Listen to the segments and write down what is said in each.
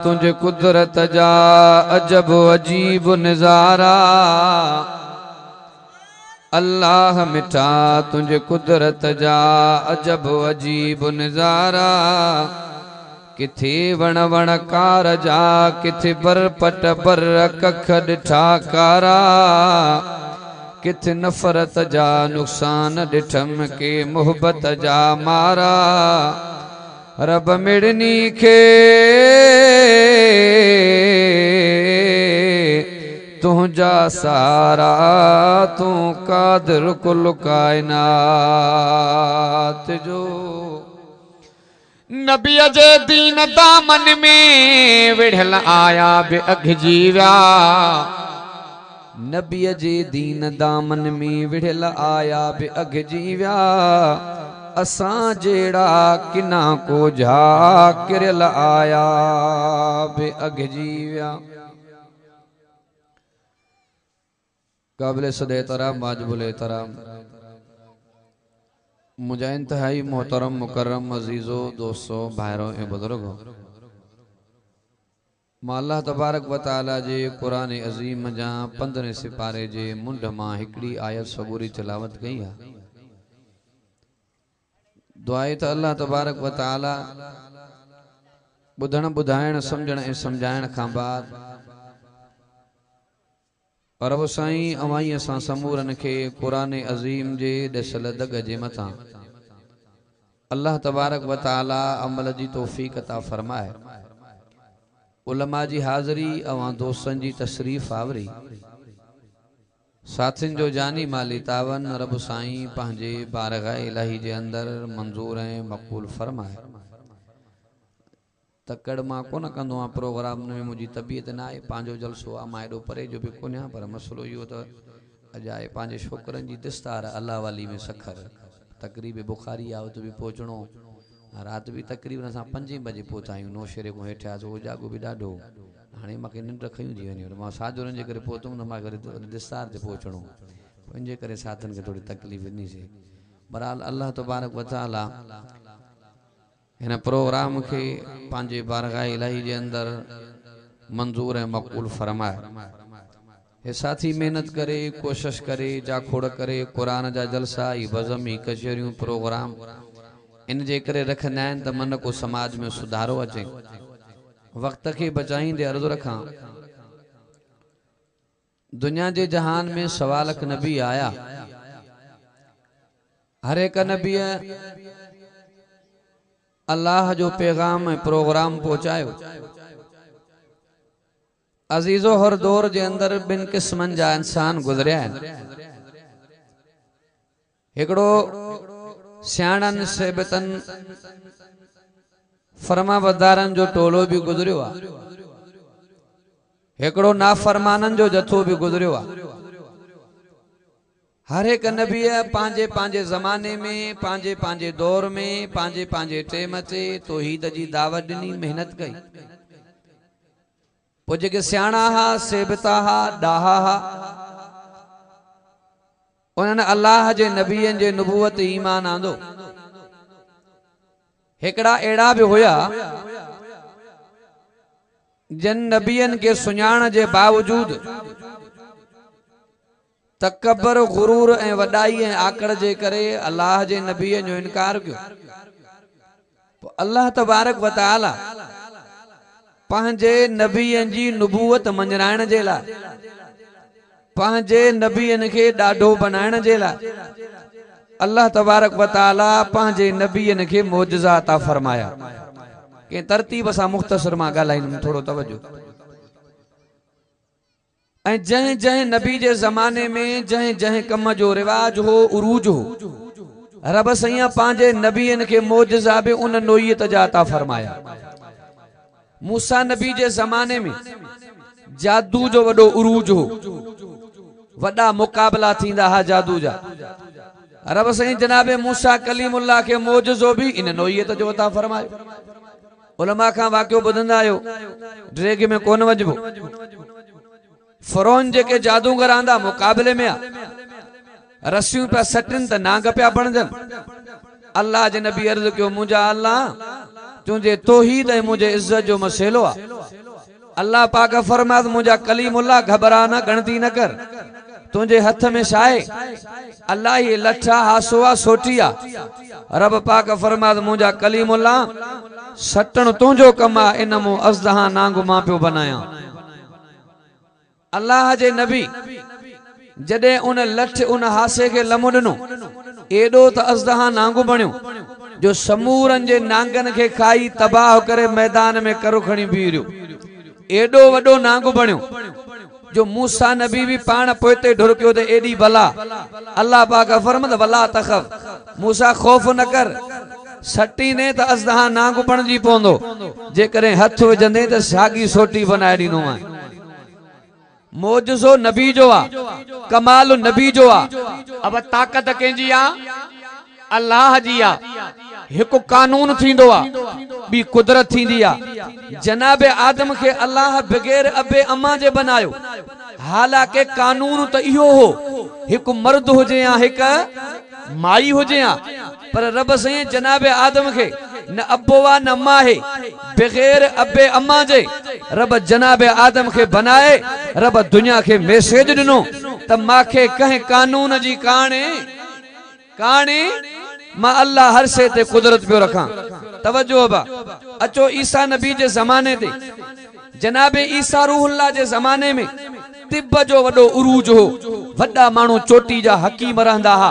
तुझे कुदरत जा अजब अजीब नजारा। अल्लाह मिठा तुझे कुदरत जा अजब अजीब नजारा। किथे वण वण कार जा किथे बर पट बर कख डिठा कारा। किथे नफरत जा नुकसान डिठम के मोहब्बत जा मारा। रब मिड़नी खे तुझा सारा तू कादिर कुल कायनात जो। नबी जे दीन दामन में विढ़ल आया बे अघ जीव्या। नबी जे दीन दामन में विढ़ल आया बे अघ जीव्या। असां जेड़ा किना को जा किरल आया बे अघ जीव्या। काबिल सदे तराम वाजिबुल एहतराम मुझे इंतहाई मोहतरम मुकर्रम अजीजो दोस्तों भाइरों ए बुजुर्गों, मां अल्लाह तबारक व तआला जे कुरान अज़ीम जा 15 सिपारे जे मुंड मां हिकड़ी आयत सबूरी तिलावत कई है। दुआए त अल्लाह तबारक व तआला बुधण बुधाइण समझण ए समझाइण खां बाद पर वो साईं अवाई असां समूरन के कुरान अज़ीम जे दसल दग जे मथा अल्लाह तबारक व तआला अमल जी तौफीक अता फरमाए। उलमा जी हाज़री अवां दोस्तन जी तशरीफ आवरी साथिन जो जानी माली तावन रब साईं पंहिंजे बारगाह इलाही जे अंदर मंजूर ऐं मक़बूल फरमाए। तकड़ मां कोन कंदो आहियां प्रोग्राम में मुंहिंजी तबीयत न आहे, पंहिंजो जलसो आहे, मां एॾो परे जो बि कोन आहियां, पर मसइलो इहो त अॼु आहे पंहिंजे छोकिरनि जी दिस्तार अल्लाह वाली में सखर तकरीब बुखारी आहे उते बि पहुचणो। राति बि तकरीबन असां 5 बजे पहुता आहियूं, नौशेरे खां हेठियासीं, उजागो बि ॾाढो। हाणे मूंखे निंड खयूं थी वञे, मां साजुरनि जे करे पहुतुमि त मां वरी दिस्तार ते पहुचणो, पंहिंजे करे साथनि खे थोरी तकलीफ़ ॾिनीसीं। बहरहाल अल्लाह तबारक व तआला हिन प्रोग्राम के पंहिंजे बारगाह इलाही जे अंदर मंजूर ऐं मक़बूल फरमाए। हे साथी मेहनत करे कोशिश करे जाखोड़ करे कुरान जा जलसा ही बज़म ही कचहरियूं प्रोग्राम इन जे करे रखंदा आहिनि त मन को समाज में सुधारो अचे। वक्त के बचाईंदे अर्ज़ु रखां, दुनिया जे जहान में सवा लख नबी आया, हर एक नबी अल्लाह जो पैगाम प्रोग्राम पहुंचायो। अजीजो हर दौर जे अंदर बिन किस्मन जा इंसान गुजरिया आहिनि। हिकिड़ो सियाणनि सेबतन फरमाबरदारनि जो टोलो भी गुजरियो आहे, हिकिड़ो नाफरमाननि जो जथो भी गुजरियो आहे। हर एक नबी पंहिंजे पंहिंजे ज़माने में पंहिंजे पंहिंजे दौर में पंहिंजे पंहिंजे टेम ते तौहीद जी दावत ॾिनी, मेहनत कई। पोइ जेके सियाणा हा सेबता हा ॾाहा हा उन्हनि अल्लाह जे नबीअनि जे नुबूवत ईमान आंदो। हिकिड़ा अहिड़ा भी हुया जिन नबीअनि के सुञाण जे बावजूद तकबर गुरूर ऐं वॾाई ऐं आकड़ जे करे अल्लाह जे नबीअ जो इनकार कयो। पोइ अल्लाह तबारक व तआला पंहिंजे नबीअनि जी नुबूवत मंझराइण जे लाइ पंहिंजे नबीअनि खे ॾाढो बनाइण जे लाइ अल्लाह तबारक व तआला पंहिंजे नबीअनि खे मौजज़ा अता फरमाया। कंहिं तरतीब सां मुख़्तसर मां ॻाल्हाईंदुमि, थोरो तवजो। ऐं जंहिं जंहिं नबी जे ज़माने में जंहिं जंहिं कम जो रिवाज हो उरूज हो, रब सैया पंहिंजे नबीअनि खे मौजज़ा बि उन नोयत जा अता फरमाया। मूसा नबी जे ज़माने में जादू जो वॾो उरूज हो, वॾा मुक़ाबला थींदा हा जादू जा। रब साईं जनाबे मूसा कलीमुल्लाह के मौजज़ो भी इन नोयत जो अता फरमायो। उलमा खां वाक़ियो ॿुधंदा आहियो, ड्रेग में कोन वजबो। फरोन जेके जादूगर आंदा मुकाबले में रस्सियों पे सटिन त नांग पिया बणजन। अल्लाह जे नबी अर्ज कयो, मुंहिंजा अल्लाह तुझे तौहीद ऐं मुंहिंजे इज्जत जो मसइलो आहे, अल्लाह पाक फरमाद मुझा कलीमुल्लाह घबरा न गणती न कर तुझे हथ में शाए अल्लाह ही लठा हासुआ सोटिया रब पाक फरमाद मुझा कलीमुल्लाह सटण तुझो कमा इन मु अज़दहा नांगु मां पियो बनाया अल्लाह जे नबी जडे उन लठ उन हासे के लमो दिनो एडो त अज़दहा नांगु बणियो जो समूरन जे नांगन के खाई तबाह करे मैदान में करो खणी बीरियो एडो वडो नांगु बणियो जो मूसा नबी भी पान पोते ढुरकियो ते एडी भला अल्लाह पाक फरमाद वला तखफ मूसा खौफ न कर सटी ने त अज़दहा नांगु बणजी पोंदो जे करे हथ वजंदे त सागी सोटी बनाए दिनो आ मोजज़ो नबी जो आ कमाल नबी जो आ अब ताकत केंजी आ अल्लाह जी आ एक कानून थींदो आ बी कुदरत थींदी आ जनाब आदम के अल्लाह बगैर अबे अम्मा जे बनायो हालांकि कानून तो इहो हो एक मर्द हुजे या एक माई हुजे या पर रब से जनाब आदम के न अब्बोवा न अम्मा है बगैर अबे अम्मा जे रब जनाब आदम के बनाए रब दुनिया के मैसेज दिनो त माखे कहे कानून जी काने मां अल्लाह हर शे ते कुदरत पियो रखा तवज्जो बा अचो ईसा नबी जे जमाने ते जनाबे ईसा रूहुल्लाह जे जमाने में तिब जो वडो उरूज हो वड्डा मानू चोटी जा हकीम रहंदा हा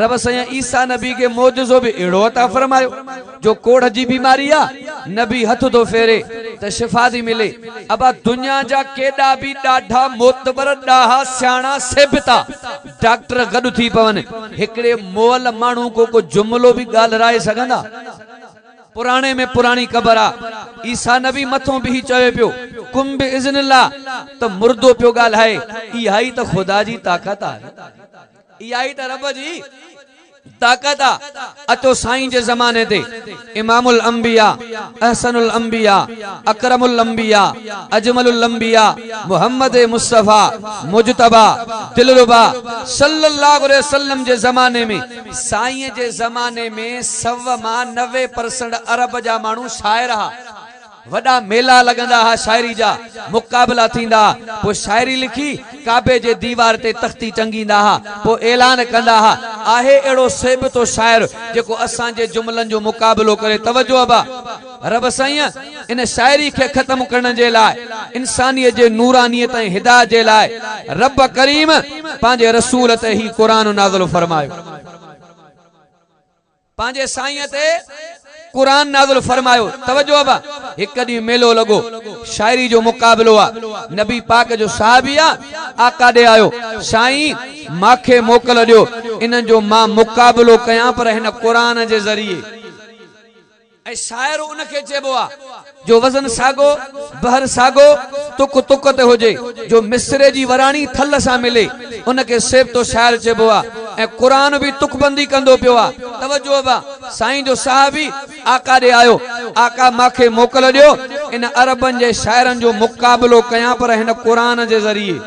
रब सया ईसा नबी के मोजज़ो भी एड़ो अता फरमायो जो कोढ़ जी बीमारी आ नबी हथ तो फेरे त शिफा दी मिले अब दुनिया जा केडा भी डाढा मोतबर डाहा स्याणा सेबता डॉक्टर गड थी पवन एकड़े मोल मानू को जुमलो भी गाल राय सगंदा पुराने में पुरानी कबर आ ईसा नबी मथों भी चवे पियो कुम बि इज़्निल्लाह तो मुर्दो पियो गाल है इहा ही तो खुदा जी ताकत आ इहा ही तो रब जी ताकत आ अचो साईं जे जमाने ते इमामुल अंबिया अहसनुल अंबिया अकरमुल अंबिया अजमलुल अंबिया मोहम्मद मुस्तफा मुजतबा दिलरुबा सल्लल्लाहु अलैहि वसल्लम जे जमाने में साईं जे जमाने में 90% अरब जा मानू शायर हा वडा मेला लगंदा हा शायरी जा मुकाबला थींदा पो शायरी लिखी काबे जे दीवार ते तख्ती टंगींदा हा पो ऐलान कंदा हा आहे एड़ो सेब तो शायर जेको असां जे जुमलन जो मुकाबलो करे तवज्जो अबा रब साईं इन शायरी के खत्म करण जे लाए इंसानियत जे नूरानियत ऐं हिदायत जे लाए रब करीम पांजे रसूल ते ही कुरान नाज़िल फरमायो पांजे साईं ते कुरान नाज़िल फरमायो तवज्जो अबा एक दी मेलो लगो शायरी जो मुकाबलो आ नबी पाक जो साहबी आ आका दे आयो साईं माखे मोकल दियो इन जो मां मुकाबलो कया पर हिन कुरान जे जरिए ऐ शायर उनके चेबो आ जो वजन सागो बहर सागो तुक तुक ते होजे जो मिस्रे जी वराणी थल सा मिले उनके सेब तो शायर चेबो आ ए कुरान भी तुकबंदी कंदो पियो आ तवज्जो बा साईं जो साहबी आका दे आयो आका माखे मोकल दियो इन अरबन जे शायरन जो मुकाबलो कया पर हिन कुरान जे जरिए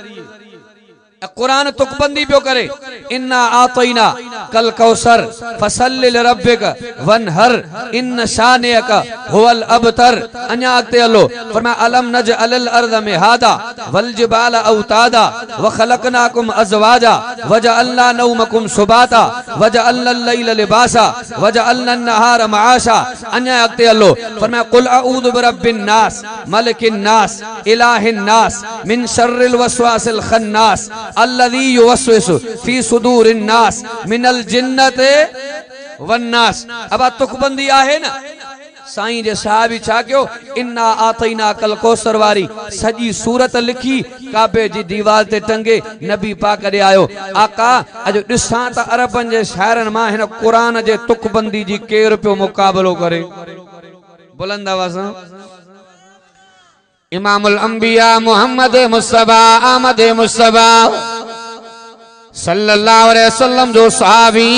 कुरान तुकबंदी पियो करे इन्ना आतईना कल कौसर फसल्लि लिरब्बिक वनहर इन शानियक हुवल अबतर अन्या अगते अल्लो फरमा अलम नजअल अर्द मिहादा वल जिबाल औतादा व खलकनाकुम अज़वाजा वजअलना नौमकुम सुबाता वजअलना लैल लिबासा वजअलना नहार मआशा अन्या अगते अल्लो फरमा कुल अऊदु बिरब्बिन नास मलिकिन नास इलाहिन नास मिन शर्रिल वसवासिल खन्नास अल्लज़ी युवस्विसु फी सुदूरिन नास मिनल जिन्नति वन्नास अब तुकबंदी आहे ना साईं जे साहबी छा कयो इन्ना आतईना कल कौसर वारी सजी सूरत लिखी काबे जी दीवार ते टंगे नबी पाक दे आयो आका अज दिसां त अरबन जे शायरन मां हिन कुरान जे तुकबंदी जी केर पियो मुकाबलो करे बुलंद आवाज़ इमामुल अंबिया मोहम्मद मुस्तफा अहमद मुस्तफा सल्लल्लाहु अलैहि वसल्लम जो सहाबी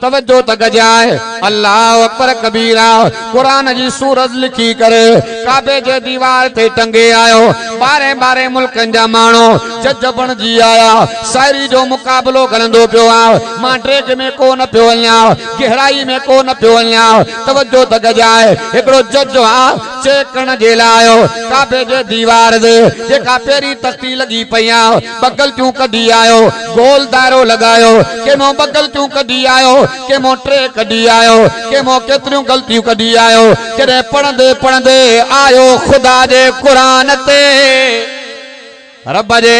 तवज्जो तक जाए अल्लाह अकबर कबीरा कुरान जी सूरत लिखी करे काबे जे दीवार ते टंगे आयो बारे बारे मुल्कन जा मानो जज बण जी आया शायरी जो मुकाबलो करंदो पियो आ मां ट्रेक में को न पियो वञा गहराई में को न पियो वञा तवज्जो तक जाए एकड़ो जज आ चेक करण जे लाइ काबे जे दीवार दे जेका पेरी तख्ती लगी पया बगल क्यों कढी आयो गोल दायरो लगायो केमो बगल क्यों कढी आयो केमो ट्रे कढी आयो केमो केतरियूं गलतियूं कढी आयो जॾहिं पढ़ंदे पढ़ंदे आयो खुदा जे कुरान ते रब जे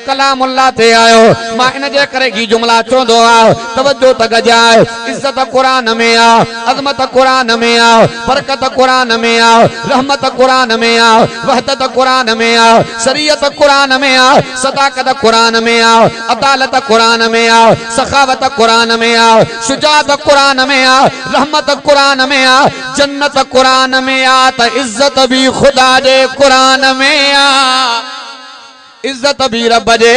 कलामुल्लाह ते आयो मां इन जे करे ही जुमला चोंदो आ तवज्जो त गजाए इज्जत कुरान में आ अजमत कुरान में आ बरकत कुरान में आ रहमत कुरान में आ वहदत कुरान में आ शरीयत कुरान में आ सदाकत कुरान में आ अदालत कुरान में आ सखावत कुरान में आ शुजाअत कुरान में आ रहमत कुरान में आ जन्नत कुरान में आ त इज्जत भी खुदा जे कुरान में आ इज्जत भी रब जे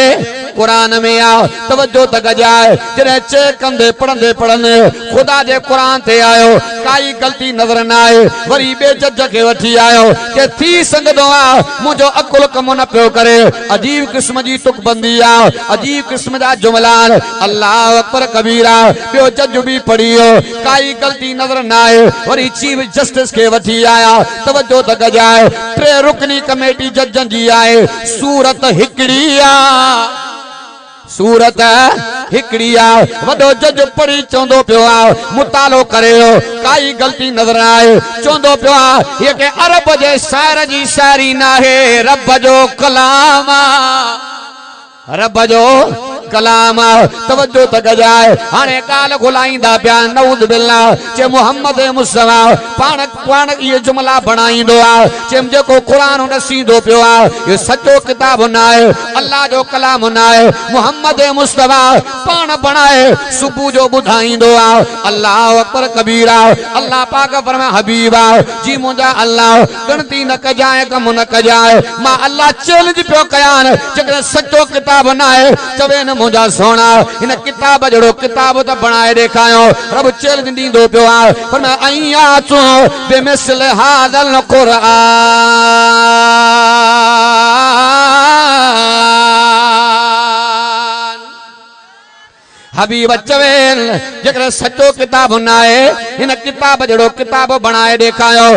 कुरान में आ तवज्जो त गजाए जॾहिं चेक कंदे पढ़ंदे पढ़ंदे खुदा जे कुरान ते आयो काई गलती नजर न आए वरी बे जज के वठी आयो के थी संगदो आ मुंहिंजो अकुल कम न पियो करे अजीब किस्म जी तुकबंदी आ अजीब किस्म जा जुमला अल्लाह अकबर कबीरा ॿियो जज भी पढ़ियो काई गलती नजर न आए वरी चीफ जस्टिस के वठी आया तवज्जो त गजाए टे रुकनी कमेटी जजन जी आए सूरत हिकड़ी आ सूरत हिकड़ी आ वडो जज पढ़ी चोंदो पियो आ मुतालो करे काई गलती नजर आए चोंदो पियो आ ये के अरब जे शायर जी शायरी नाहे रब जो कलाम रब जो कलाम तवज्जो त गजाए हाणे गाल घुलाईंदा पिया नऊद बिल्ला चे मोहम्मद मुस्तफा पाण पाण ये जुमला बनाईंदो आ चे जेको कुरान नसींदो पियो आ ये सचो किताब न आहे अल्लाह जो कलाम न आहे मोहम्मद मुस्तफा पाण बनाए सुबह जो बुधाईंदो आ अल्लाह अकबर कबीरा अल्लाह पाक फरमाए हबीबा जी मुंजा अल्लाह गणती न कजाए कम न कजाए मां अल्लाह चैलेंज पियो कयान जेकर सचो किताब न आहे चवे न मुंजा सोना इन किताब जड़ो किताब त बनाए देखायो रब चैलेंज दींदो पियो आ पर मैं आईया तो बेमिसल हादल कुरान हबीब चवेन जेकर सचो किताब न आहे इन किताब जड़ो किताब बनाए देखायो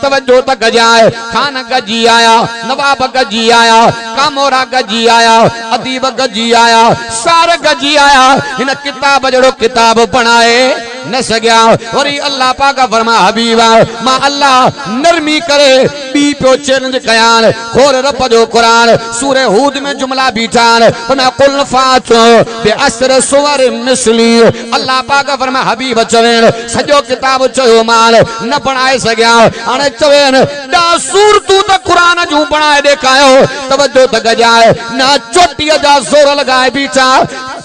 तवज्जो त गजाए खान गजी आया नवाब गजी आया कामोरा गजी आया अदीब गजी आया सार गजी आया इन किताब जड़ो किताब बनाए न सग्या वरी अल्लाह पाक फरमा हबीबा मां अल्लाह नरमी करे बी पियो चैलेंज कयान खोर रब जो कुरान सूरह हूद में जुमला बीठान फरमा कुल फातु बे असर सुवर मिसली अल्लाह पाक फरमा हबीब चवेन सजो किताब चयो माल न बनाए सग्या हाणे चवेन दा सूरतू त कुरान जू बनाए देखायो तवज्जो त गजाए ना चोटीअ जा जोर लगाए बीठा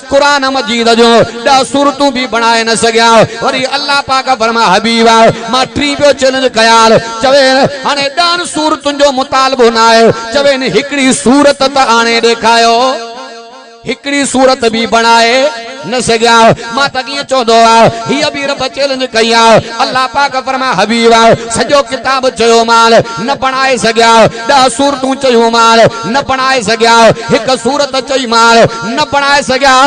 कुरान मजीद जो दा सूरतू भी बनाए न सग्या वरी अल्लाह पाक फरमा हबीबा मां टी पियो चैलेंज कयाल चवेन हाणे ॾहनि सूरतुनि जो मुतालबो न आहे चवेन हिकिड़ी सूरत त आणे ॾेखायो हिकिड़ी सूरत भी बनाए न सग्या मां त कीअं चवंदो आ हीअ बि रब चैलेंज कई आहे अल्लाह पाक फरमा हबीबा सॼो किताब चयो माल न बनाए सग्या 10 सूरतूं चयूं माल न बनाए सग्या हिकु सूरत चई माल न बनाए सग्या ओ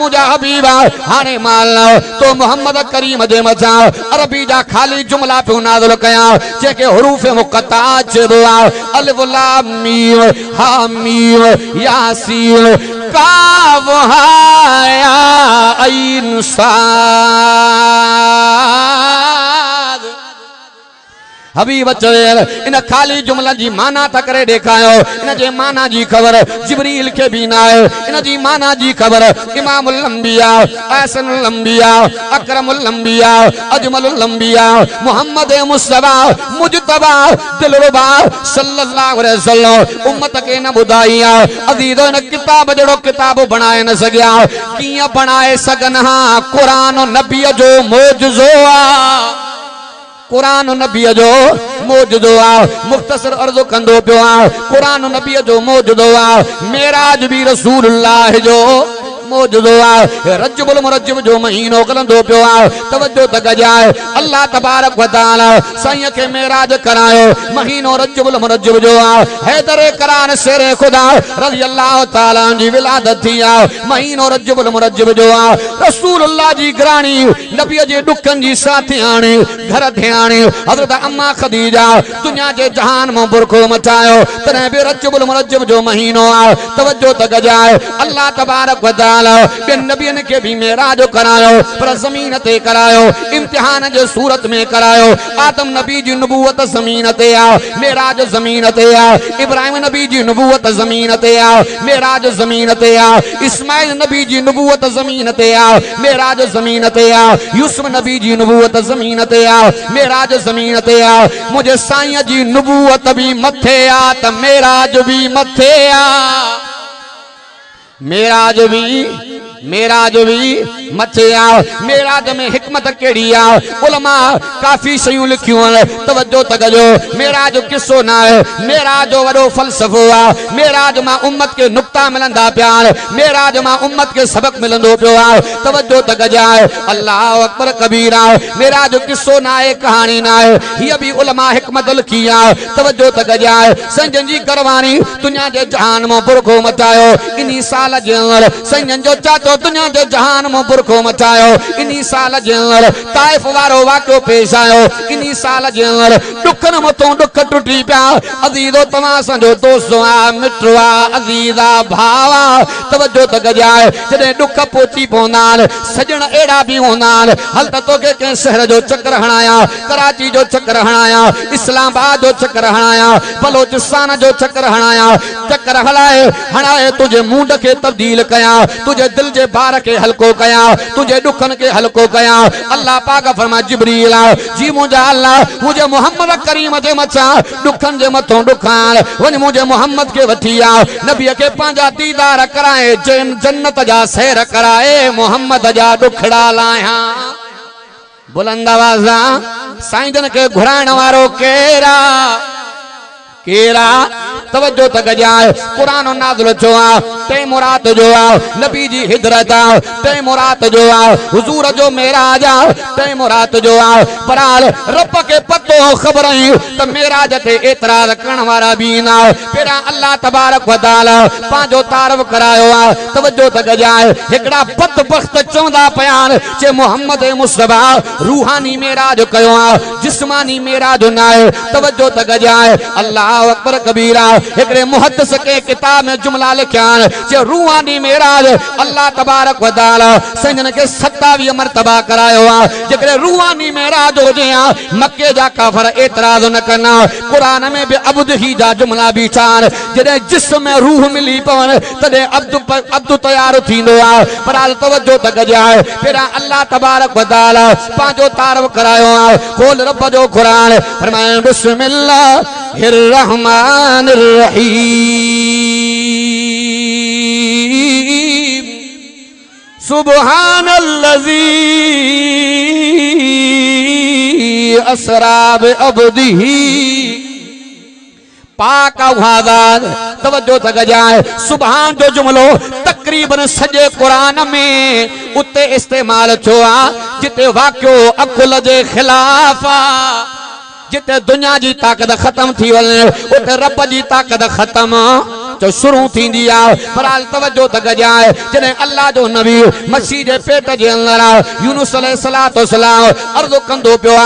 मुंहिंजा हबीबा हाणे माल तो मोहम्मद करीम जे मथां अरबी जा खाली जुमला पियो नाज़िल कयां जेके हरूफ मुक़त्ता चइबो आहे अलिफ लाम मीम हा मीम यासीन काफ हा या ऐन साद हबीब चवेल इन खाली जुमला जी माना त करे देखायो इन जे माना जी खबर जिब्रील के भी ना है इन जी माना जी खबर इमामुल अंबिया अहसनुल अंबिया अकरमुल अंबिया अजमलुल अंबिया मोहम्मद मुस्तफा मुजतबा दिलरुबा सल्लल्लाहु अलैहि वसल्लम उम्मत के न बुधाइया अजीजो इन किताब जड़ो किताब बनाए न सग्या किया बनाए सगन हां कुरान नबी जो मौजूज़ो आ कुरान नबी जो मौजूदो आ मुख्तसर अर्ज़ कंदो पियो आ कुरान नबी जो मौजूदो आ मेराज भी रसूलुल्लाह जो मौजूदो आ रजबुल मुरज्जब जो महीनो कलंदो पियो आ तवज्जो त गजाए अल्लाह तबारक व तआला साईं के मेराज करायो महीनो रजबुल मुरज्जब जो आ हैदर करान शेर खुदा रज़ी अल्लाह तआला जी विलादत थी आ महीनो रजबुल मुरज्जब जो आ रसूलुल्लाह जी ग्राणी नबी जे दुखन जी साथी आणी घर ध्याणी हजरत अम्मा खदीजा दुनिया जे जहान में बुरखो मचायो तने भी रजबुल मुरज्जब जो महीनो आ तवज्जो त गजाए अल्लाह तबारक व तआला बिन नबियन के भी मेराज करायो पर ज़मीन ते करायो इम्तिहान जे सूरत में करायो आदम नबी जी नबूवत ज़मीन ते आ मेराज ज़मीन ते आ इब्राहिम नबी जी नबूवत ज़मीन ते आ मेराज ज़मीन ते आ इस्माइल नबी जी नबूवत ज़मीन ते आ मेराज ज़मीन ते आ यूसुफ नबी जी नबूवत ज़मीन ते आ मेराज ज़मीन ते आ मुझे साईं जी नबूवत भी मथे आ त मेराज भी मथे आ मेराज भी मथे आ मेराज में हिकमत केड़ी आ उलमा काफी शयूं लिखियूं तवज्जो त कजो मेराज किस्सो ना है मेराज जो वडो फलसफो आ मेराज मां उम्मत के नुक्ता मिलंदा पिया मेराज मां उम्मत के सबक मिलंदो पियो आ तवज्जो त कजाए अल्लाह अकबर कबीरा मेराज किस्सो ना है कहानी ना है ये भी उलमा हिकमत लिखी आ तवज्जो त कजाए संजन जी करवानी दुनिया जे जहान में बुरखो मचायो इन्हीं साल जे अंदर संजन जो चाचो दुनिया जे जहान में बुरखो मचायो इन्हीं साल जे अंदर ताइफ वारो वाक़ो पेश आयो इन्हीं साल जे अंदर दुखन मथों दुख टुटी पिया अज़ीज़ो तव्हां संजो दोस्त आ मित्र आ अज़ीज़ा भावा तवज्जो त गजाए जडे दुख पोची पवंदा सजण एड़ा भी होंदा हल त तोखे के शहर जो चक्कर हणाया कराची जो चक्कर हणाया इस्लामाबाद जो चक्कर हणाया बलोचिस्तान जो चक्कर हणाया चक्कर हणाए तुझे मूंड के तब्दील कया तुझे दिल जे बार के हल्को कया तुझे दुखन के हल्को कया अल्लाह पाक फरमा जिब्रील जी मुझा अल्लाह मुझे मोहम्मद करीम जे मचा दुखन जे मथों दुखान वने मुझे मोहम्मद के वठिया नबी के पांजा दीदार कराए जन्नत जा सैर कराए मोहम्मद जा दुखड़ा लाया बुलंद आवाज़ साईं जन के घुराइण वारो केरा केरा तवज्जो त गजाए कुरान नाज़िल जो आ ते मुराद जो आ नबी जी हिजरत आ ते मुराद जो आ हुजूर जो मेराज आ ते मुराद जो आ पराल रब के पतो खबरई त मेराज ते एतराज करण वारा भी ना पेरा अल्लाह तबारक व तआला पांजो तारफ करायो आ तवज्जो त गजाए एकड़ा बदबख्त चौंदा बयान जे मोहम्मद मुस्तफा रूहानी मेराज कयो आ जिस्मानी मेराज ना है तवज्जो त गजाए अल्लाह अकबर कबीरा एकरे मुहद्दिस के किताब में जुमला लिखियान जे रूहानी मेराज अल्लाह तबारक व तआला संजन के 27 मर्तबा करायो आ जेकरे रूहानी मेराज हो जे मक्के जा काफर एतराज न करना कुरान में भी अब्द ही जा जुमला भी चार जदे जिस्म में रूह मिली पवन तदे अब्द तैयार थींदो आ पर आज तवज्जो त गजाए फिर अल्लाह तबारक व तआला पांजो तारफ करायो आ खोल रब जो कुरान फरमाए बिस्मिल्लाहिर रहमानिर रहीम सुब्हानल्लज़ी असरा बिअब्दिही पाक आवाज़ तवज्जो त गजाए सुभान जो जुमलो तकरीबन सजे कुरान में उते इस्तेमाल थियो आ जिते वाक्यो अकुल जे खिलाफ जिते दुनिया जी ताकत खत्म थी वने उते रब जी ताकत खत्म जो शुरू थींदी आ पर हाल तवज्जो त गजाए जने अल्लाह जो नबी मसीह जे पेट जे अंदर यूनुस अलैहिस्सलातु वस्सलाम अर्ज़ कंदो पियो आ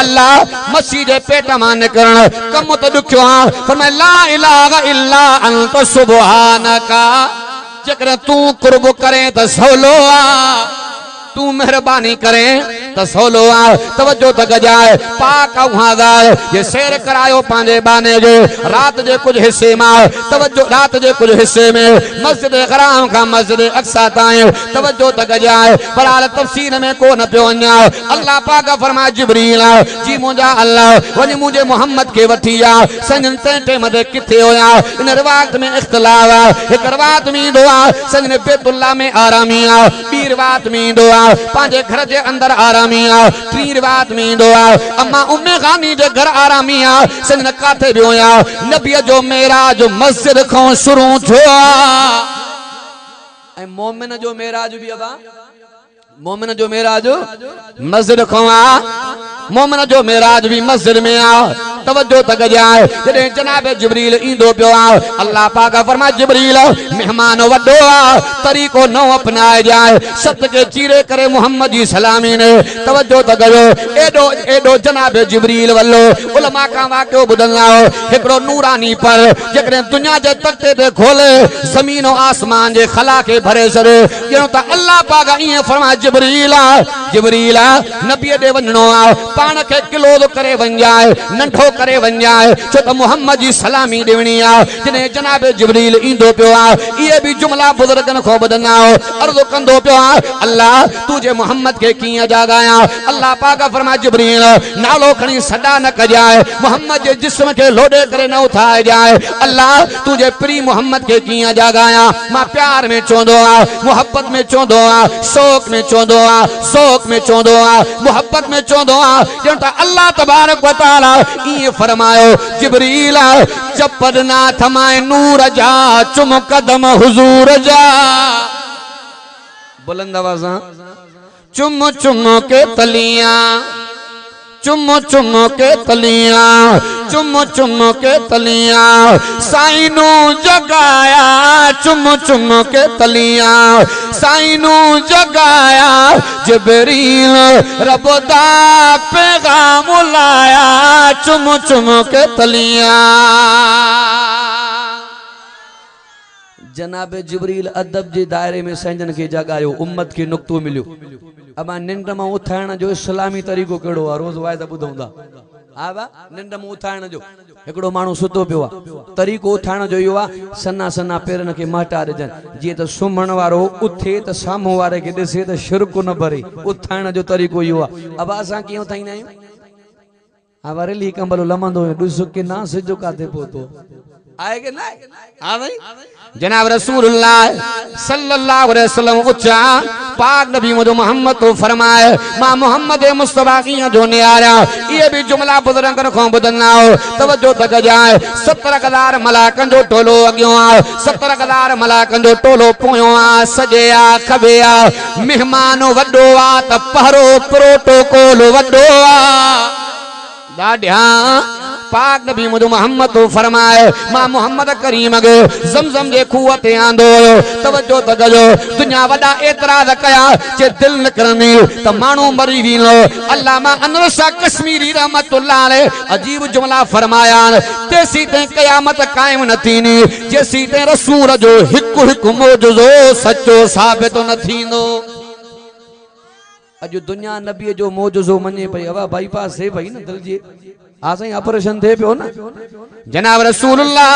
अल्लाह मसीह जे पेट मां निकरण कम त दुखियो आ फरमाए ला इलाहा इल्ला अंत सुब्हानका जेकर तू कुर्ब करे त सवलो आ तू मेहरबानी करे त सवलो आ तवज्जो त गजाए पाक आवाज़ ये शेर करायो पांजे बाने जो रात जे कुछ हिस्से में तवज्जो रात जे कुछ हिस्से में मस्जिद हराम का मस्जिद अक्सा ताईं तवज्जो त गजाए पर हाल तफसीर में को न पियो वञा अल्लाह पाक फरमाए जिब्रील जी मुंहिंजा अल्लाह वञी मुंहिंजे मोहम्मद के वठी आ संजन ते मदे किथे होया इन रिवायत में इख्तिलाफ आ हिक रिवायत में ईंदो आ संजन बैतुल्लाह में आरामी आ ॿी रिवायत में ईंदो आ पांजे घर जे अंदर आरामी आ टी रिवायत में ईंदो आ अम्मा उम्मे गानी जे घर आरामी आ संजन काथे बियो आ नबी जो मेराज मस्जिद खां शुरू थियो आ ऐं मोमिन जो मेराज भी अबा मोमिन जो मेराज मस्जिद खोआ मोमिन जो मेराज भी मस्जिद में आ तवज्जो तक जाए जॾहिं जनाब जिब्रील ईंदो पियो आहे अल्लाह पाक फरमाए जिब्रील मेहमान वॾो आहे तरीक़ो न अपनाए जाए सत के चीरे करे मोहम्मद जी सलामी ने तवज्जो तक कयो एडो एडो जनाब जिब्रील वल्लो उलमा का वाक़ियो ॿुधंदा हिकिड़ो नूरानी पर जेकॾहिं दुनिया जे तख़्ते ते खोले ज़मीन और आसमान जे खला के भरे छॾे ॼणो त अल्लाह पाक ईअं फरमाए जिब्रील नबीअ ॾे वञणो आहे पाण खे किलो करे वञाए नंढो करे वञाए छो त मोहम्मद जी सलामी ॾियणी आहे जॾहिं जनाब जिब्रील ईंदो पियो आहे इहे बि जुमला बुज़ुर्गनि खां ॿुधंदा अर्ज़ु कंदो पियो आहे अल्लाह तूं जे मोहम्मद खे कीअं जाॻायां अल्लाह पाक फरमाए जिब्रील नालो खणी सॾा न कजाए मोहम्मद जे जिस्म खे लोॾे करे न उथाए जाए अल्लाह तूं जे प्री मोहम्मद खे कीअं जाॻायां मां प्यार में चवंदो आहियां मोहब्बत में चवंदो आहियां शौक़ में चवंदो आहियां शौक़ में चवंदो आहियां मोहब्बत में चवंदो आहियां ॼण त अल्लाह तबारक व तआला ईअं फरमायो जिब्रील चपड़ ना थमाए नूर जा चुम कदम हुजूर जा बुलंद आवाज़ सां चुम चुम के तलियां चुम चुम के तलियां चुम चुम के तलियां साइनू जगाया चुम चुम के तलियां साइनू जगाया जिब्रील रब दा पैगाम लाया चुम चुम के तलियां जनाब जिब्रील अदब जे दायरे में संजन के जगायो उम्मत के नुक्तो मिलियो अब निंड में उथाइण जो इस्लामी तरीक़ो कहिड़ो आहे रोज़ वायदा ॿुधूं था हा बा निंड में उथाइण जो हिकिड़ो माण्हू सुतो पियो आहे तरीक़ो उथाइण जो इहो आहे सन्ना सन्ना पेरनि खे मटा ॾिजनि जीअं त सुम्हण वारो उथे त साम्हूं वारे खे ॾिसे त शिरक न भरे उथाइण जो तरीक़ो इहो आहे अब असां कीअं उथाईंदा आहियूं हा वरेली कंबल लमंदो ॾिस के ना सिजो काथे पहुतो आए के ना हाँ भाई जनाब रसूलुल्लाह सल्लल्लाहु अलैहि वसल्लम उच्चा पाक नबी मोहम्मद तो फरमाए मां मोहम्मद मुस्तफा की जो न्यारा ये भी जुमला बुजुर्गन को ॿुधंदा तवज्जो तक जाए 70,000 मलाकन जो टोलो अॻियों आ 70,000 मलाकन जो टोलो पोयों आ सजे आ खबे आ मेहमान वॾो आ त पहरो प्रोटोकॉल वॾो आ ॾाढा पाक नबी मोहम्मद तो फरमाए मां मोहम्मद करीम गे ज़मज़म जे खूह ते आंदो तवज्जो त कजो दुनिया वॾा एतराज़ कया जे दिल न करनी त माण्हू मरी वेंदो अल्लामा अनवर शाह कश्मीरी रहमतुल्लाह अलैह अजीब जुमला फरमाया तेसी ते क़यामत कायम न थींदी जेसी ते रसूल जो हिकु हिकु मौजूज़ो सचो साबित न थींदो अज दुनिया नबी जो मौजूज़ो मने पई हवा बाईपास थे पई न दिल जी आ साईं ऑपरेशन थे पियो न जनाब रसूलुल्लाह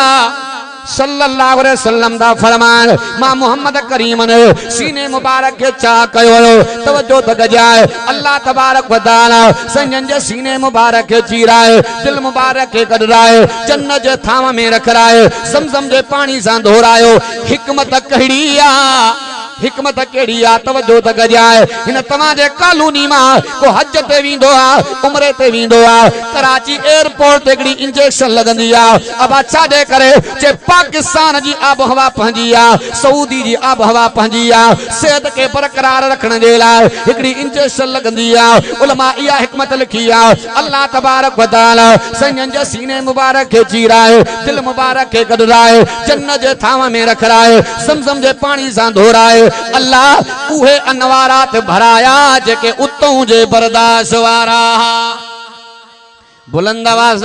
सल्लल्लाहु अलैहि वसल्लम दा फरमान मां मोहम्मद करीम ने सीने मुबारक के चा कयो तवज्जो तक जाए अल्लाह तबारक व तआला संजन जे सीने मुबारक के चीराए दिल मुबारक के कढराए जन्नत जे थाम में रखराए ज़मज़म जे पानी सां धोरायो हिकमत कहिड़ी आ हिकमत केड़ी आ तवज्जो तक जाए इन तमा जे कॉलोनी मा को हज ते विंदो आ उमरे ते विंदो आ कराची एयरपोर्ट ते एकड़ी इंजेक्शन लगंदी आ अब अच्छा दे करे जे पाकिस्तान जी आबहवा पंहिंजी आ सऊदी जी आबहवा पंहिंजी आ सेहत के बरकरार रखण जे लाइ एकड़ी इंजेक्शन लगंदी आ उलमा इया हिकमत लिखी आ अल्लाह तबारक व तआला संजन जे सीने मुबारक के चीराए दिल मुबारक के कढराए जन्नत जे थाव में रखराए ज़मज़म जे पानी सां धोराए अल्लाह उहे अनवारात भराया जेके उतों जे बर्दाश्त वारा बुलंद आवाज़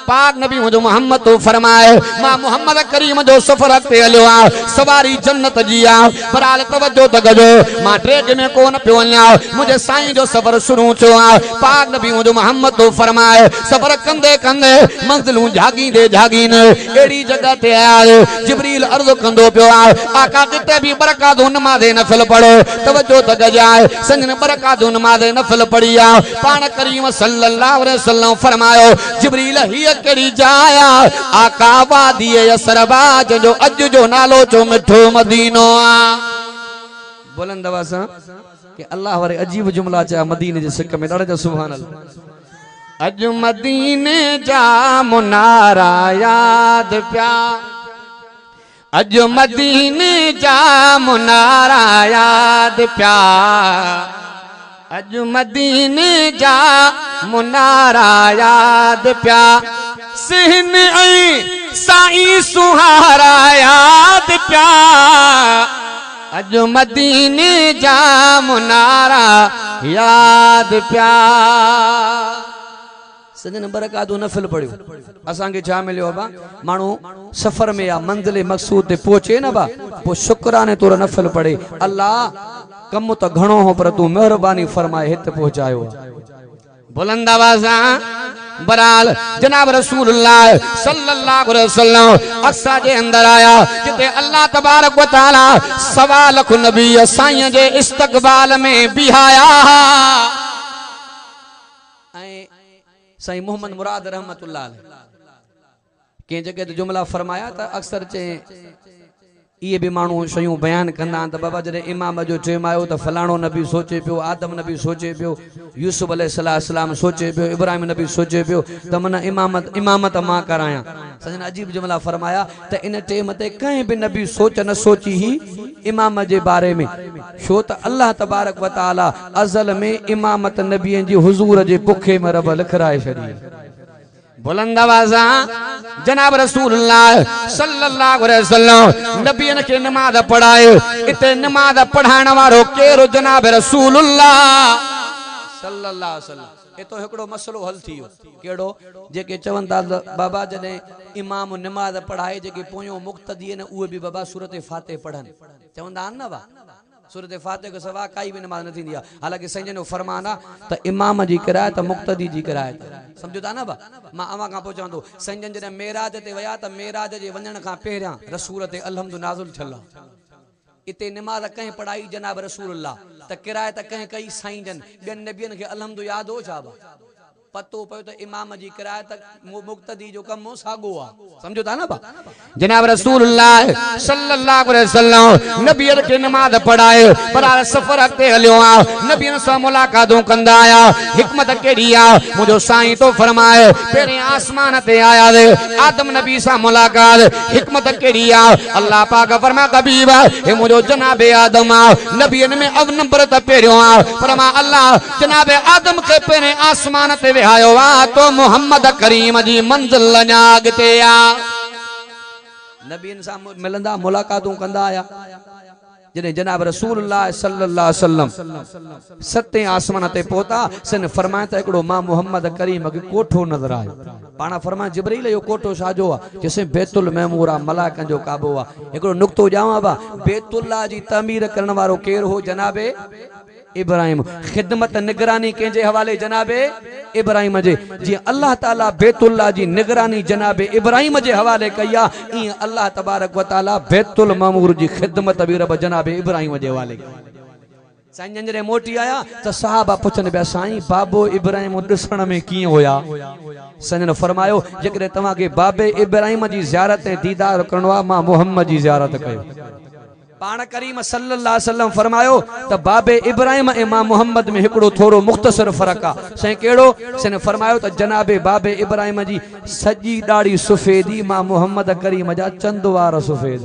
पाक नबी मोहम्मद तो फरमाए मां मोहम्मद करीम जो सफर ते हलियो आ सवारी जन्नत जी आ बराल तवज्जो त कजो मां ट्रेक में कोन पियो वञा मुझे साईं जो सफर शुरू थियो आ पाक नबी मोहम्मद तो फरमाए सफर कंदे कंदे मंजिलूं जागींदे जागींदे एड़ी जगह ते आया जिब्रील अर्ज़ कंदो पियो आ आका किते भी बरकातूं नमाज़े नफिल पढ़ो तवज्जो त कजाए संजन बरकातूं नमाज़े नफिल पढ़ी आ पान करीम सल्लल्लाहु अलैहि वसल्लम फरमायो जिब्रील ही कड़ी जाया आका वादी असरबाज जो अज जो नालो जो मिठो मदीनो आ बुलंद आवाज़ के अल्लाह वारे अजीब जुमला चा मदीने जे सिक में ॾाढा सुभान अल्लाह अज मदीने जा मुनारा याद प्या अज मदीने जा मुनारा याद प्या अज मदीने जा मुनारा याद प्या सिहन ऐं साईं सुहारा याद प्या अज मदीने जा मुनारा याद प्या सजन बरकातू नफिल पढ़ियो असां के छा मिलियो बा मानू सफर में या मंजिल मकसूद ते पहुचे न बा पो शुक्राने तोर नफिल पढ़े अल्लाह कम तो घणो हो पर तू मेहरबानी फरमाए हित पहुंचायो बुलंद आवाज़ा बराल जनाब रसूलुल्लाह सल्लल्लाहु अलैहि वसल्लम अक्सा जे अंदर आया जिते अल्लाह तबारक व तआला सवा लख नबी साईं जे इस्तकबाल में बिहाया साईं मोहम्मद मुराद रहमतुल्लाह के जगह ते जुमला फरमाया त अक्सर चे ये भी मानू शयूं बयान कंदा त बाबा जरे इमाम जो टेम आयो त फलाणो नबी सोचे पियो आदम नबी सोचे पियो यूसुफ अलैहिस्सलाम सोचे पियो इब्राहिम नबी सोचे पियो त मन इमामत मां कराया सजन अजीब जुमला फरमाया त इन टेम ते कहीं भी नबी सोच न सोची ही इमाम जे बारे में छो त अल्लाह तबारक व तआला अज़ल में इमामत नबियन जी हुजूर जे पुखे में रब लिखराए छड़ी बुलंद आवाज़ा जनाब रसूलुल्लाह सल्लल्लाहु अलैहि वसल्लम नबियन के नमाज पढ़ाए इते नमाज पढ़ाने वारो केरो जनाब रसूलुल्लाह सल्लल्लाहु अलैहि वसल्लम ए तो एकड़ो मसलो हल थियो केड़ो जेके चवंदा बाबा जने इमाम नमाज पढ़ाए जेके पोयो मुक्तदी न उहे भी बाबा सूरत फातिह पढ़न चवंदा न बा सूरत फातिह के सवा काई भी नमाज न थींदी आ हालांकि संजन जो फरमान आ त इमाम जी किरायत मुक्तदी जी किरायत समझो था ना बा मां अवा का पहुंचांदो संजन जने मेराज ते वया त मेराज जे वणन का पहिरियां रसूल ते अलहमदु नाज़िल थियल इते नमाज कहीं पढ़ाई जनाब रसूलुल्लाह त किरायत कहीं कई साईं जन बेन नबियन के अलहमदु याद हो छा बा पतो पयो त इमाम जी किरायत मुक्तदी जो कम सागो आ समझो था ना बा जनाब रसूलुल्लाह सल्लल्लाहु अलैहि वसल्लम नबियन के नमाज पढ़ाए पर सफर ते हलियो आ नबियन से मुलाकातों कंदा आया हिकमत केड़ी आ मुजो साईं तो फरमाए पेरे आसमान ते आया दे आदम नबी सा मुलाकात हिकमत केड़ी आ अल्लाह पाक फरमा कबीब ए मुजो जनाबे आदम आ नबियन में अब नंबर त पेरियो आ फरमा अल्लाह जनाबे आदम के पेरे आसमान ते आयो वा तो मोहम्मद करीम जी मंजिल जागते आ नबीन सा मिलंदा मुलाकातों कंदा आया जने जनाब रसूलुल्लाह सल्लल्लाहु अलैहि वसल्लम सते आसमान ते पहुता सन फरमाया त एकड़ो मां मोहम्मद करीम के कोठो नजर आयो पाना फरमाया जिब्रील यो कोठो साजो आ जैसे बैतुल महमूर आ मलाकन जो काबो आ एकड़ो नुक्तो जावा बा बैतुल्लाह जी तामीर करण वारो केर हो जनाबे इब्राहिम खिदमत निगरानी के हवाले जनाबे इब्राहिम जे जी अल्लाह ताला बैतुल्लाह जी निगरानी जनाबे इब्राहिम जे हवाले कया ई अल्लाह तबारक व तआला बैतुल मामूर जी खिदमत भी रब जनाबे इब्राहिम जे हवाले साईं जंजरे मोटी आया तो साहबा पुछन बया साईं बाबो इब्राहिम दिसण में की होया संजन फरमायो जेकरे तवा के बाबे इब्राहिम जी ज़ियारत दीदार करणवा मां मोहम्मद जी ज़ियारत कयो पान करीम सल्लल्लाहु अलैहि वसल्लम फरमायो त बाबे इब्राहिम ए मां मोहम्मद में एकड़ो थोड़ो मुख्तसर फर्क आ सही केड़ो सने फरमायो त जनाबे बाबे इब्राहिम जी सजी दाढ़ी सफेदी मां मोहम्मद करीम जा चंद वार सफेद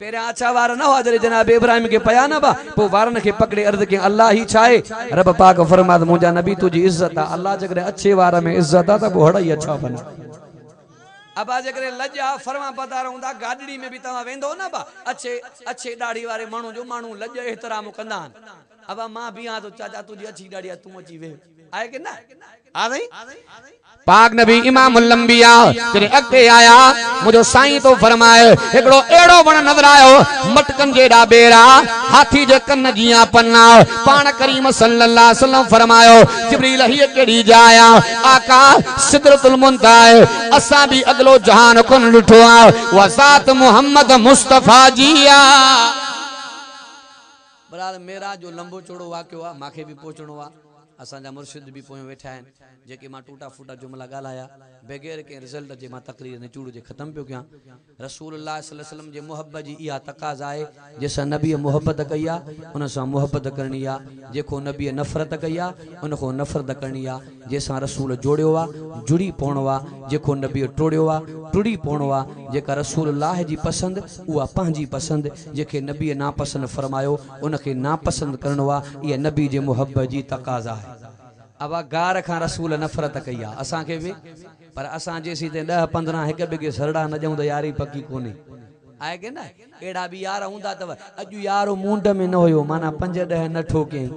पेरे आछा वार न हो जरे जनाबे इब्राहिम के पया न बा पो वारन के पकड़े अर्ज के अल्लाह ही छाए रब पाक फरमाद मुजा नबी तुजी इज्जत आ अल्लाह जगरे अच्छे वार में इज्जत आ त बोड़ा ही अच्छा बना अब आज अगर लज्जा फरमा पधार हूंदा गाड़ी में भी तवा वेंदो ना बा अच्छे अच्छे दाढ़ी वाले मानू जो मानू लज्जा एहतराम कंदा अब मां भी आ तो चाचा तुझी अच्छी दाढ़ी तू अची वे आए के ना आ गई पाक नबी इमामुल अंबिया तेरे अगे आया मुझो साईं तो फरमाए एकड़ो एड़ो बण नजर आयो मटकन जेड़ा बेरा हाथी जे कन जिया पन्ना पान करीम सल्लल्लाहु अलैहि वसल्लम फरमायो जिब्रील ही केड़ी जाया आका सिदरतुल मुंतहा असा भी अगलो जहान कोन लुठो आ वसात मोहम्मद मुस्तफा जिया बराबर मेरा जो लंबो चौड़ो वाक्यो आ माखे भी पहुंचणो आ असांजा मुर्शिद भी पोइ वेठा आहिनि जेके मां टूटा फूटा जुमला ॻाल्हाया बग़ैर कंहिं रिज़ल्ट जे मां तक़रीर निचूड़ जे ख़तमु पियो कयां। रसूलुल्लाह सल्लल्लाहु अलैहि वसल्लम जे मुहब्बत जी इहा तक़ाज़ा आहे जंहिंसां नबीअ मुहब्बत कई आहे उन सां मुहब्बत करणी आहे, जेको नबीअ नफ़रत कई आहे उन खां नफ़रत करणी आहे, जंहिंसां रसूल जोड़ियो आहे जुड़ी पवणो आहे, जेको नबीअ टोड़ियो आहे टुड़ी पवणो आहे। जेका रसूलुल्लाह जी पसंदि उहा पंहिंजी पसंदि, जंहिंखे नबीअ नापसंद फरमायो उनखे नापसंद करणो आहे, इहा नबी जे मुहब्बत जी तक़ाज़ा आहे। अब गार खां रसूल नफ़रत कई आहे असांखे बि, पर असां जेसीं ताईं 10-15 हिक ॿिए खे सरड़ा न ॾियूं त यारी पकी कोन्हे आहे की न। अहिड़ा बि यार हूंदा अथव अॼु यारो मुंड में न हुयो माना 5-10 न ठोकियईं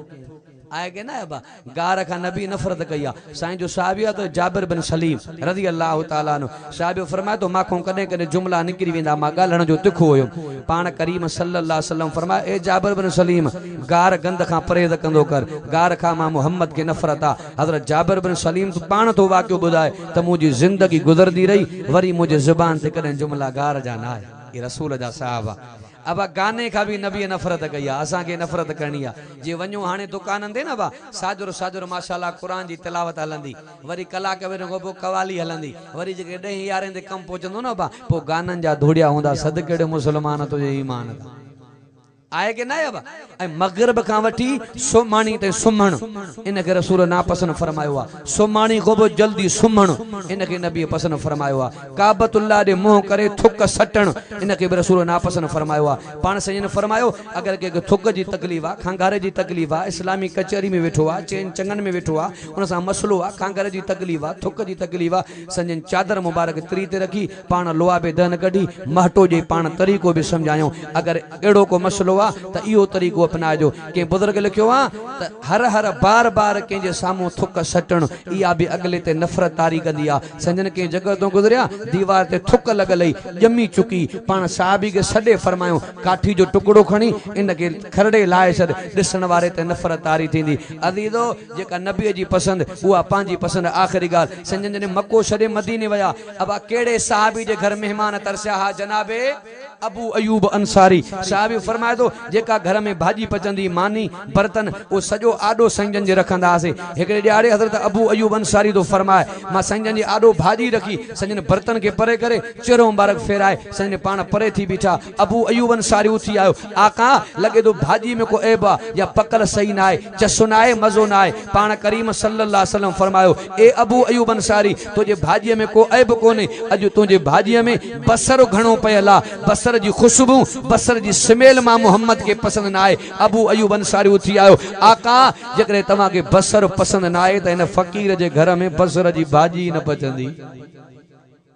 आहे की न। अबा गार खां नबी नफ़रत कई आहे। साईं जो साहिबी आहे त जाबिर बिन सलीम रज़ी अल्लाह ताला अन्हु साहिबी फरमाए तो माखों कॾहिं कॾहिं जुमला निकिरी वेंदा मां ॻाल्हाइण जो तिखो हुयुमि। पाण करीम सल्लल्लाहु अलैहि वसल्लम फरमाए ए जाबिर बिन सलीम गार गंद खां परहेज़ कंदो कर, गार खां मां मोहम्मद खे नफ़रत आहे। हज़रत जाबिर बिन सलीम तूं पाण तो वाक़ियो ॿुधाए त मुंहिंजी ज़िंदगी गुज़रदी रही वरी मुंहिंजे ज़ुबान ते कॾहिं जुमला गार जा न आहे। ये रसूल जा साहब आहे। अब गाने का भी नबी नफ़रत कई आहे, असांखे नफ़रत करणी आहे। जे वञूं हाणे दुकाननि ते न बा साजुर साजुर माशाल्लाह क़ुरान जी तिलावत हलंदी, वरी कलाक में पोइ कवाली हलंदी, वरी जेके 10-11 ते कमु पहुचंदो न बा पोइ गाननि जा धुड़िया हूंदा सदके मुसलमान तुंहिंजे ईमान था आहे की न आहे। ऐं मग़रिब खां वठी सुमाणी ताईं सुम्हण इनखे रसूल नापसंद फरमायो आहे। सुमाणी खां पोइ जल्दी सुम्हण इनखे नबी पसंद फरमायो आहे। काबतुल्लाह ॾे मुंहुं करे थुक सटण इनखे बि रसूल नापसंद फरमायो आहे। पाण सजन फरमायो अगरि कंहिंखे थुक जी तकलीफ़ आहे, खंघारे जी तकलीफ़ आहे, इस्लामी कचहरी में वेठो आहे, चैन चङनि में वेठो आहे, उन सां मसलो आहे, खंघारे जी तकलीफ़ आहे, थुक जी तकलीफ़ आहे, सजन चादर मुबारक त्री ते रखी पाण लोहा बे दन कढी महटो जे पाण तरीक़ो बि सम्झायूं। अगरि अहिड़ो को मसलो त इहो तरीक़ो अपनाइजो। कंहिं बुज़ुर्ग लिखियो आहे त हर हर बार बार कंहिंजे साम्हूं थुक सटण इहा बि अॻिले ते नफ़रत तारी कंदी आहे। संजन कंहिं जॻह तो गुज़रिया दीवार ते थुक लॻल ई ॼमी चुकी, पाण साहिबी खे सॾे फरमायूं काठी जो टुकड़ो खणी इनखे खरड़े लाहे छॾ, ॾिसण वारे ते नफ़रत तारी थींदी। अज़ीज़ो जेका नबीअ जी पसंदि उहा पंहिंजी पसंदि। आख़िरी ॻाल्हि संजन जॾहिं मको छॾे मदीने विया अब कहिड़े साहिबी जे घर महिमान तरसिया हा जनाबे अबू अयूब अंसारी। साहिबी फरमाए थो जेका घर में भाॼी पचंदी मानी बर्तन वो सॼो आॾो संजन जे रखंदा हुआसीं। हिकिड़े ॾियारे हज़रत अबू अयूब अंसारी तो फरमाए मां संजन जी आॾो भाॼी रखी संजन बर्तन खे परे करे चेहरो मुबारक फेराए संजन पाण परे थी बीठा। अबू अयूब अंसारी उथी आयो आका लॻे थो भाॼी में को ऐब आहे या पकल सही न आहे, चसो न आहे, मज़ो न आहे। पाण करीम सल्लल्लाहु अलैहि वसल्लम फरमायो ए अबू अयूब अंसारी तुंहिंजे भाॼीअ में को ऐब कोन्हे, अॼु तुंहिंजे भाॼीअ में बसर घणो पियल आहे, बसर जी खुशबू बसर जी स्मेल मां मोहम्मद के पसंद ना आए। अबू अयूब अंसारी उथी आयो आका जेकॾहिं तव्हांखे बसर पसंद ना आए त हिन फ़कीर जे घर में बसर जी भाॼी न पचंदी।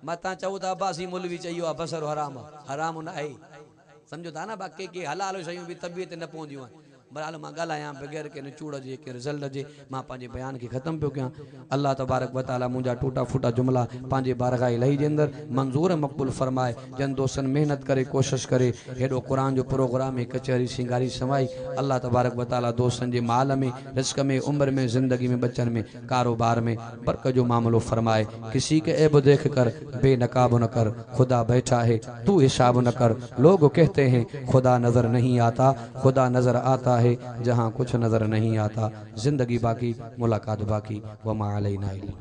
मतां चओ था अब्बासी मौलवी चयो आहे बसर हराम आहे, हराम न आहे सम्झो था न। बाक़ी के हलाल शयूं बि तबियत न पवंदियूं आहिनि। बहरहाल मां ॻाल्हायां बग़ैर के निचूड़ जे के रिज़ल्ट जे मां पंहिंजे बयान खे ख़तमु पियो कयां। अल्लाह तबारक व तआला मुंहिंजा टूटा फूटा जुमला पंहिंजे बारगाह इलाही जे अंदरि मंज़ूर मक़बूल फरमाए। जन दोस्तनि महिनत करे कोशिशि करे हेॾो क़ुरान जो प्रोग्राम में कचहरी सिंगारी समाई। अल्लाह तबारक व तआला दोस्तनि जे माल में रिज़्क़ में उम्र में ज़िंदगी में बचन में कारोबार में बरकत जो मामलो फरमाए। किसी के ऐब देख कर बेनकाब न कर, खुदा बैठा है तू हिसाब न कर। लोग कहते हैं खुदा नजर नहीं आता, खुदा नजर आता है जहां कुछ नजर नहीं आता। जिंदगी बाकी मुलाकात बाकी, वमा अलैना इल्ला